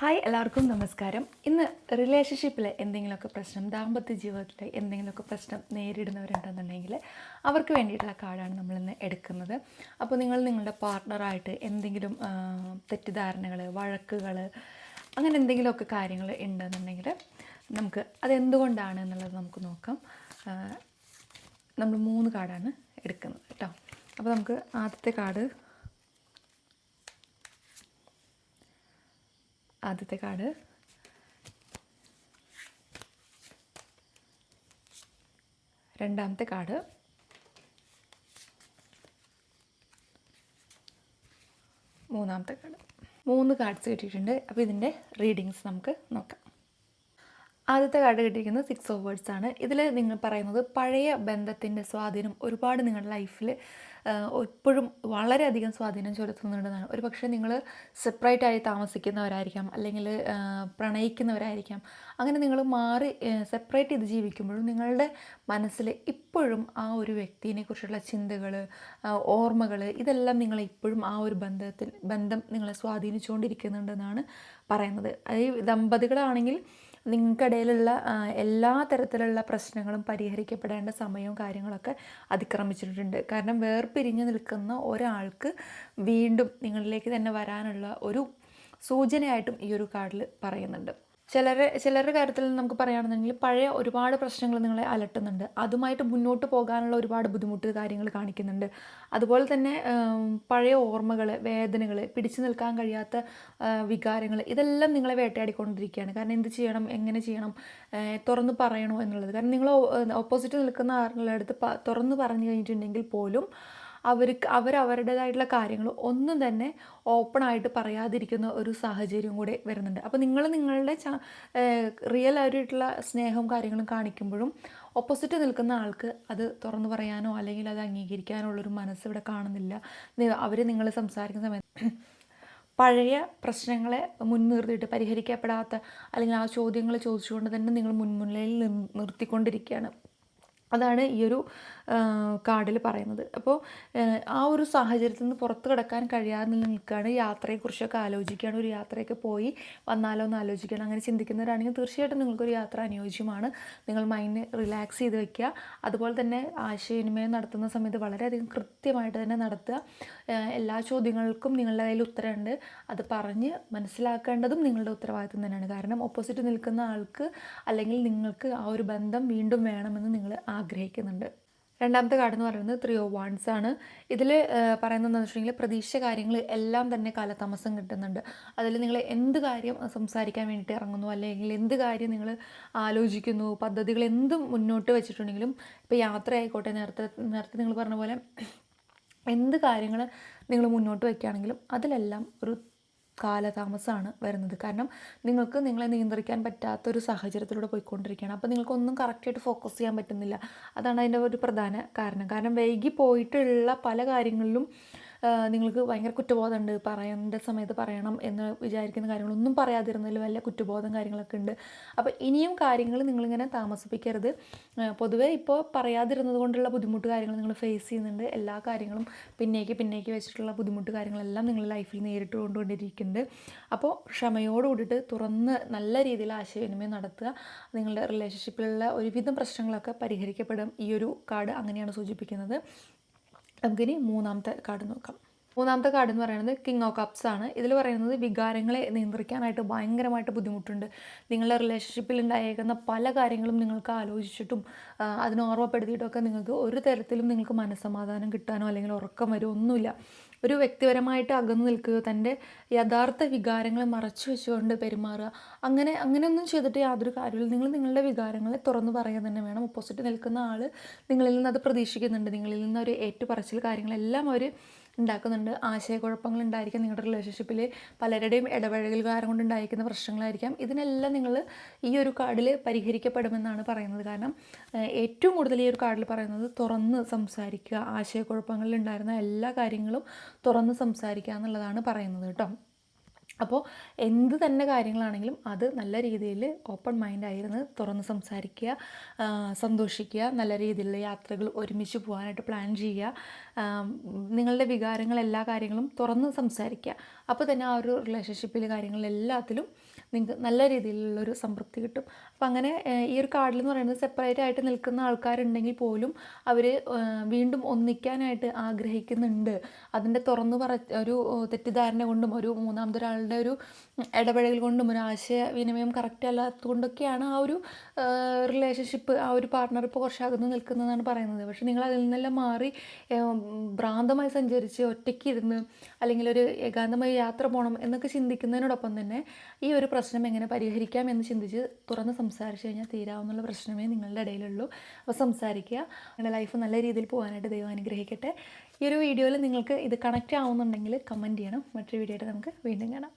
Hi എല്ലാവർക്കും നമസ്കാരം. ഇന്ന് റിലേഷൻഷിപ്പിൽ എന്തെങ്കിലുമൊക്കെ പ്രശ്നം, ദാമ്പത്യ ജീവിതത്തിൽ എന്തെങ്കിലുമൊക്കെ പ്രശ്നം നേരിടുന്നവരുണ്ടെന്നുണ്ടെങ്കിൽ അവർക്ക് വേണ്ടിയിട്ടുള്ള കാർഡാണ് നമ്മളിന്ന് എടുക്കുന്നത്. അപ്പോൾ നിങ്ങൾ നിങ്ങളുടെ പാർട്ട്ണറായിട്ട് എന്തെങ്കിലും തെറ്റിദ്ധാരണകൾ, വഴക്കുകൾ, അങ്ങനെ എന്തെങ്കിലുമൊക്കെ കാര്യങ്ങൾ ഉണ്ടെന്നുണ്ടെങ്കിൽ നമുക്ക് അതെന്തുകൊണ്ടാണ് എന്നുള്ളത് നമുക്ക് നോക്കാം. നമ്മൾ 3 കാർഡാണ് എടുക്കുന്നത് കേട്ടോ. അപ്പോൾ നമുക്ക് ആദ്യത്തെ കാർഡ് രണ്ടാമത്തെ കാർഡ്, മൂന്നാമത്തെ കാർഡ്. 3 കാർഡ്സ് കിട്ടിയിട്ടുണ്ട്. അപ്പോൾ ഇതിൻ്റെ റീഡിങ്സ് നമുക്ക് നോക്കാം. ആദ്യത്തെ കാർഡ് കിട്ടിയിരിക്കുന്നത് 6 ഓഫ് വേർഡ്സ് ആണ്. ഇതിൽ നിങ്ങൾ പറയുന്നത് പഴയ ബന്ധത്തിൻ്റെ സ്വാധീനം ഒരുപാട് നിങ്ങളുടെ ലൈഫിൽ എപ്പോഴും വളരെയധികം സ്വാധീനം ചെലുത്തുന്നുണ്ടെന്നാണ്. ഒരു പക്ഷേ നിങ്ങൾ സെപ്പറേറ്റായി താമസിക്കുന്നവരായിരിക്കാം, അല്ലെങ്കിൽ പ്രണയിക്കുന്നവരായിരിക്കാം. അങ്ങനെ നിങ്ങൾ മാറി സെപ്പറേറ്റ് ചെയ്ത് ജീവിക്കുമ്പോഴും നിങ്ങളുടെ മനസ്സിൽ ഇപ്പോഴും ആ ഒരു വ്യക്തിയെക്കുറിച്ചുള്ള ചിന്തകൾ, ഓർമ്മകൾ, ഇതെല്ലാം നിങ്ങളെ ഇപ്പോഴും ആ ഒരു ബന്ധം നിങ്ങളെ സ്വാധീനിച്ചുകൊണ്ടിരിക്കുന്നുണ്ടെന്നാണ് പറയുന്നത്. ഈ ദമ്പതികളാണെങ്കിൽ നിങ്ങൾക്കിടയിലുള്ള എല്ലാ തരത്തിലുള്ള പ്രശ്നങ്ങളും പരിഹരിക്കപ്പെടേണ്ട സമയവും കാര്യങ്ങളൊക്കെ അതിക്രമിച്ചിട്ടുണ്ട്. കാരണം വേർപിരിഞ്ഞ് നിൽക്കുന്ന ഒരാൾക്ക് വീണ്ടും നിങ്ങളിലേക്ക് തന്നെ വരാനുള്ള ഒരു സൂചനയായിട്ടും ഈ ഒരു കാർഡിൽ പറയുന്നുണ്ട്. ചിലരുടെ കാര്യത്തിൽ നമുക്ക് പറയുകയാണെന്നുണ്ടെങ്കിൽ പഴയ ഒരുപാട് പ്രശ്നങ്ങൾ നിങ്ങളെ അലട്ടുന്നുണ്ട്. അതുമായിട്ട് മുന്നോട്ട് പോകാനുള്ള ഒരുപാട് ബുദ്ധിമുട്ട് കാര്യങ്ങൾ കാണിക്കുന്നുണ്ട്. അതുപോലെ തന്നെ പഴയ ഓർമ്മകൾ, വേദനകൾ, പിടിച്ചു നിൽക്കാൻ കഴിയാത്ത വികാരങ്ങൾ, ഇതെല്ലാം നിങ്ങളെ വേട്ടയാടിക്കൊണ്ടിരിക്കുകയാണ്. കാരണം എന്ത് ചെയ്യണം, എങ്ങനെ ചെയ്യണം, തുറന്ന് പറയണോ എന്നുള്ളത്. കാരണം നിങ്ങൾ ഓപ്പോസിറ്റ് നിൽക്കുന്ന ആളുടെ അടുത്ത് തുറന്ന് പറഞ്ഞു കഴിഞ്ഞിട്ടുണ്ടെങ്കിൽ പോലും അവരവരുടേതായിട്ടുള്ള കാര്യങ്ങൾ ഒന്നും തന്നെ ഓപ്പണായിട്ട് പറയാതിരിക്കുന്ന ഒരു സാഹചര്യം കൂടെ വരുന്നുണ്ട്. അപ്പോൾ നിങ്ങളുടെ റിയൽ ആയിട്ടുള്ള സ്നേഹവും കാര്യങ്ങളും കാണിക്കുമ്പോഴും ഓപ്പോസിറ്റ് നിൽക്കുന്ന ആൾക്ക് അത് തുറന്നു പറയാനോ അല്ലെങ്കിൽ അത് അംഗീകരിക്കാനോ ഉള്ളൊരു മനസ്സ് ഇവിടെ കാണുന്നില്ല. അവർ നിങ്ങൾ സംസാരിക്കുന്ന സമയത്ത് പഴയ പ്രശ്നങ്ങളെ മുൻനിർത്തിയിട്ട് പരിഹരിക്കപ്പെടാത്ത അല്ലെങ്കിൽ ആ ചോദ്യങ്ങൾ ചോദിച്ചുകൊണ്ട് തന്നെ നിങ്ങൾ മുൻനിരയിൽ നിർത്തിക്കൊണ്ടിരിക്കുകയാണ്. അതാണ് ഈ ഒരു കാർഡിൽ പറയുന്നത്. അപ്പോൾ ആ ഒരു സാഹചര്യത്തിൽ നിന്ന് പുറത്ത് കിടക്കാൻ കഴിയാതെ നിൽക്കുകയാണ്. യാത്രയെക്കുറിച്ചൊക്കെ ആലോചിക്കുകയാണ്. ഒരു യാത്രയൊക്കെ പോയി വന്നാലോ എന്ന് ആലോചിക്കുകയാണ്. അങ്ങനെ ചിന്തിക്കുന്നവരാണെങ്കിൽ തീർച്ചയായിട്ടും നിങ്ങൾക്കൊരു യാത്ര അനുയോജ്യമാണ്. നിങ്ങൾ മൈൻഡ് റിലാക്സ് ചെയ്ത് വയ്ക്കുക. അതുപോലെ തന്നെ ആശയവിനിമയം നടത്തുന്ന സമയത്ത് വളരെയധികം കൃത്യമായിട്ട് തന്നെ നടത്തുക. എല്ലാ ചോദ്യങ്ങൾക്കും നിങ്ങളുടെ കയ്യിൽ ഉത്തരമുണ്ട്. അത് പറഞ്ഞ് മനസ്സിലാക്കേണ്ടതും നിങ്ങളുടെ ഉത്തരവാദിത്വം തന്നെയാണ്. കാരണം ഓപ്പോസിറ്റ് നിൽക്കുന്ന ആൾക്ക് അല്ലെങ്കിൽ നിങ്ങൾക്ക് ആ ഒരു ബന്ധം വീണ്ടും വേണമെന്ന് നിങ്ങൾ ആഗ്രഹിക്കുന്നുണ്ട്. രണ്ടാമത്തെ കാർഡ് എന്ന് പറയുന്നത് 3 ഓഫ് വാൻഡ്സ് ആണ്. ഇതിൽ പറയുന്നത് എന്താണെന്ന് വെച്ചിട്ടുണ്ടെങ്കിൽ പ്രതീക്ഷിച്ച കാര്യങ്ങൾ എല്ലാം തന്നെ കാലതാമസം കിട്ടുന്നുണ്ട്. അതിൽ നിങ്ങൾ എന്ത് കാര്യം സംസാരിക്കാൻ വേണ്ടിയിട്ട് ഇറങ്ങുന്നു, അല്ലെങ്കിൽ എന്ത് കാര്യം നിങ്ങൾ ആലോചിക്കുന്നു, പദ്ധതികൾ എന്തും മുന്നോട്ട് വെച്ചിട്ടുണ്ടെങ്കിലും, ഇപ്പോൾ യാത്ര ആയിക്കോട്ടെ, നേരത്തെ നിങ്ങൾ പറഞ്ഞ പോലെ എന്ത് കാര്യങ്ങൾ നിങ്ങൾ മുന്നോട്ട് വയ്ക്കുകയാണെങ്കിലും അതിലെല്ലാം ഒരു കാലതാമസമാണ് വരുന്നത്. കാരണം നിങ്ങൾക്ക് നിങ്ങളെ നിയന്ത്രിക്കാൻ പറ്റാത്തൊരു സാഹചര്യത്തിലൂടെ പോയിക്കൊണ്ടിരിക്കുകയാണ്. അപ്പോൾ നിങ്ങൾക്കൊന്നും കറക്റ്റായിട്ട് ഫോക്കസ് ചെയ്യാൻ പറ്റുന്നില്ല. അതാണ് അതിൻ്റെ ഒരു പ്രധാന കാരണം. കാരണം വൈകി പോയിട്ടുള്ള പല കാര്യങ്ങളിലും നിങ്ങൾക്ക് ഭയങ്കര കുറ്റബോധമുണ്ട്. പറയേണ്ട സമയത്ത് പറയണം എന്ന് വിചാരിക്കുന്ന കാര്യങ്ങളൊന്നും പറയാതിരുന്നതിൽ വല്ല കുറ്റബോധം കാര്യങ്ങളൊക്കെ ഉണ്ട്. അപ്പോൾ ഇനിയും കാര്യങ്ങൾ നിങ്ങളിങ്ങനെ താമസിപ്പിക്കരുത്. പൊതുവേ ഇപ്പോൾ പറയാതിരുന്നത് കൊണ്ടുള്ള ബുദ്ധിമുട്ട് കാര്യങ്ങൾ നിങ്ങൾ ഫേസ് ചെയ്യുന്നുണ്ട്. എല്ലാ കാര്യങ്ങളും പിന്നേക്ക് വെച്ചിട്ടുള്ള ബുദ്ധിമുട്ട് കാര്യങ്ങളെല്ലാം നിങ്ങൾ ലൈഫിൽ നേരിട്ട് കൊണ്ടുകൊണ്ടിരിക്കുന്നുണ്ട്. അപ്പോൾ ക്ഷമയോട് കൂടിയിട്ട് തുറന്ന് നല്ല രീതിയിൽ ആശയവിനിമയം നടത്തുക. നിങ്ങളുടെ റിലേഷൻഷിപ്പിലുള്ള ഒരുവിധം പ്രശ്നങ്ങളൊക്കെ പരിഹരിക്കപ്പെടും. ഈ ഒരു കാർഡ് അങ്ങനെയാണ് സൂചിപ്പിക്കുന്നത്. നമുക്കിനി മൂന്നാമത്തെ കാർഡ് നോക്കാം. മൂന്നാമത്തെ കാർഡ് എന്ന് പറയുന്നത് കിങ് ഓഫ് കപ്സ് ആണ്. ഇതിൽ പറയുന്നത് വികാരങ്ങളെ നിയന്ത്രിക്കാനായിട്ട് ഭയങ്കരമായിട്ട് ബുദ്ധിമുട്ടുണ്ട്. നിങ്ങളുടെ റിലേഷൻഷിപ്പിൽ ഉണ്ടായേക്കുന്ന പല കാര്യങ്ങളും നിങ്ങൾക്ക് ആലോചിച്ചിട്ടും അതിനെ ഓർമ്മപ്പെടുത്തിയിട്ടൊക്കെ നിങ്ങൾക്ക് ഒരു തരത്തിലും നിങ്ങൾക്ക് മനസ്സമാധാനം കിട്ടാനോ അല്ലെങ്കിൽ ഉറക്കം വരുമോ ഒന്നുമില്ല. ഒരു വ്യക്തിപരമായിട്ട് അകന്നു നിൽക്കുക, തൻ്റെ യഥാർത്ഥ വികാരങ്ങളെ മറച്ചു വെച്ചുകൊണ്ട് പെരുമാറുക, അങ്ങനെയൊന്നും ചെയ്തിട്ട് യാതൊരു കാര്യമില്ല. നിങ്ങൾ നിങ്ങളുടെ വികാരങ്ങളെ തുറന്നു പറയാൻ തന്നെ വേണം. ഓപ്പോസിറ്റ് നിൽക്കുന്ന ആൾ നിങ്ങളിൽ നിന്ന് അത് പ്രതീക്ഷിക്കുന്നുണ്ട്. നിങ്ങളിൽ നിന്ന് ഒരു ഏറ്റുപറച്ചിൽ കാര്യങ്ങളെല്ലാം അവർ ഉണ്ടാക്കുന്നുണ്ട്. ആശയക്കുഴപ്പങ്ങൾ ഉണ്ടായിരിക്കാം. നിങ്ങളുടെ റിലേഷൻഷിപ്പിൽ പലരുടെയും ഇടപഴകൽ കാരണം കൊണ്ട് ഉണ്ടായിരിക്കുന്ന പ്രശ്നങ്ങളായിരിക്കാം. ഇതിനെല്ലാം നിങ്ങൾ ഈ ഒരു കാർഡിൽ പരിഹരിക്കപ്പെടുമെന്നാണ് പറയുന്നത്. കാരണം ഏറ്റവും കൂടുതൽ ഈ ഒരു കാർഡിൽ പറയുന്നത് തുറന്ന് സംസാരിക്കുക, ആശയക്കുഴപ്പങ്ങളിൽ ഉണ്ടായിരുന്ന എല്ലാ കാര്യങ്ങളും തുറന്ന് സംസാരിക്കുക എന്നുള്ളതാണ് പറയുന്നത് കേട്ടോ. അപ്പോൾ എന്ത് തന്നെ കാര്യങ്ങളാണെങ്കിലും അത് നല്ല രീതിയിൽ ഓപ്പൺ മൈൻഡായിരുന്ന് തുറന്ന് സംസാരിക്കുക, സന്തോഷിക്കുക, നല്ല രീതിയിലുള്ള യാത്രകൾ ഒരുമിച്ച് പോകാനായിട്ട് പ്ലാൻ ചെയ്യുക, നിങ്ങളുടെ വികാരങ്ങൾ എല്ലാ കാര്യങ്ങളും തുറന്ന് സംസാരിക്കുക. അപ്പോൾ തന്നെ ആ ഒരു റിലേഷൻഷിപ്പിലെ കാര്യങ്ങളെല്ലാത്തിലും നിങ്ങൾക്ക് നല്ല രീതിയിലുള്ളൊരു സംതൃപ്തി കിട്ടും. അപ്പോൾ അങ്ങനെ ഈ ഒരു കാർഡിലെന്ന് പറയുന്നത് സെപ്പറേറ്റ് ആയിട്ട് നിൽക്കുന്ന ആൾക്കാരുണ്ടെങ്കിൽ പോലും അവർ വീണ്ടും ഒന്നിക്കാനായിട്ട് ആഗ്രഹിക്കുന്നുണ്ട്. അതിൻ്റെ തുറന്നു ഒരു തെറ്റിദ്ധാരണ കൊണ്ടും ഒരു മൂന്നാമതൊരാളുടെ ഒരു ഇടപെടൽ കൊണ്ടും ഒരു ആശയവിനിമയം കറക്റ്റ് അല്ലാത്തത് കൊണ്ടൊക്കെയാണ് ആ ഒരു റിലേഷൻഷിപ്പ്, ആ ഒരു പാർട്ട്ണർ ഇപ്പോൾ കുറച്ച് അകന്ന് നിൽക്കുന്നതെന്നാണ് പറയുന്നത്. പക്ഷേ നിങ്ങൾ അതിൽ നിന്നെല്ലാം മാറി ഭ്രാന്തമായി സഞ്ചരിച്ച് ഒറ്റയ്ക്കിരുന്ന് അല്ലെങ്കിൽ ഒരു ഏകാന്തമായി യാത്ര പോകണം എന്നൊക്കെ ചിന്തിക്കുന്നതിനോടൊപ്പം തന്നെ ഈ ഒരു പ്രശ്നം എങ്ങനെ പരിഹരിക്കാം എന്ന് ചിന്തിച്ച് തുറന്ന് സംസാരിച്ച് കഴിഞ്ഞാൽ തീരാവുന്നുള്ള പ്രശ്നമേ നിങ്ങളുടെ ഇടയിലുള്ളൂ. അപ്പോൾ സംസാരിക്കുക. നിങ്ങളുടെ ലൈഫ് നല്ല രീതിയിൽ പോകാനായിട്ട് ദൈവം അനുഗ്രഹിക്കട്ടെ. ഈ ഒരു വീഡിയോയിൽ നിങ്ങൾക്ക് ഇത് കണക്റ്റ് ആവുന്നുണ്ടെങ്കിൽ കമൻറ്റ് ചെയ്യണം. മറ്റൊരു വീഡിയോ ആയിട്ട് നമുക്ക് വീണ്ടും കാണാം.